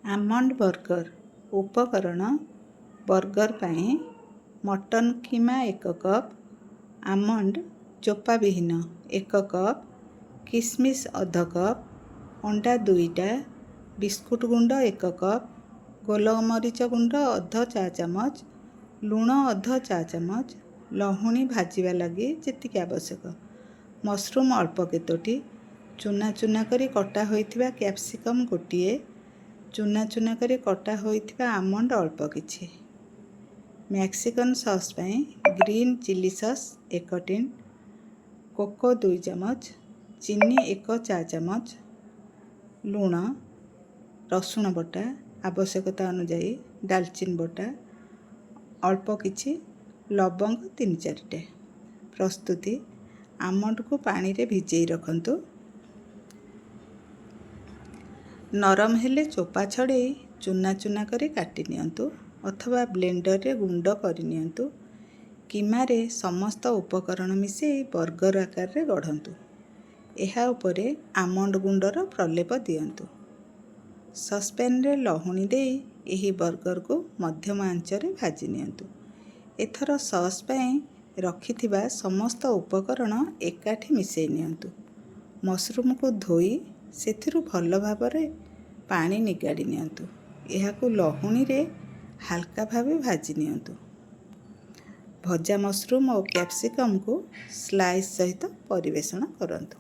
Almond burger उपकरण burger पाई mutton कीमा 1 cup, almond चोपा विहीन 1 cup, किशमिश अध कप, अंडा 2टा, बिस्कुट गुंड 1 कप, गोलमरीच गुंड अध चा चामच, लुण अध चा चामच, लहुणी भाजिबा लगी जेतिक आवश्यक, मशरूम अल्प केतोटी, चूना चूना करी कटा होइथिबा कैप्सिकम गोटिए, चूना चूना करी कटा होइथिबा आमंड अल्प किछि, मैक्सिकन सॉस पाई green chilli sauce 1 tin, cocoa 2 चामच, चीनी 1 चा चामच, लुण, रसुण बटा आवश्यकता अनुजाई, डालचीन बटा अल्प किछि, लवंग 3-4टा। प्रस्तुति आमंड को पानी रे भिजेई रखंतु। नरम हेले चोपा छड़े चूना चूना करी काटी नियंतु अथवा ब्लेंडर रे गुंड करी नियंतु। कीमारे समस्त उपकरण मिसेई बर्गर आकार रे गढ़ंतु। एहा उपरे आमंड गुंडर प्रलेप दियंतु। सस्पेन रे लहुणी देई एही बर्गर को मध्यम आंच रे भाजी नियंतु। एथर सॉस पाई रखिथिबा समस्त उपकरण एकाठी मिसेई नियंतु। मशरूम को धोई सेथिरु भल भाबरे पानी निगाड़ी नियंतु। एहाकु लहुणी रे हाल्का भावे भाजी नियंतु। भजा मशरूम और कैप्सिकम को स्लाइस सहित परिवेषण करंतु।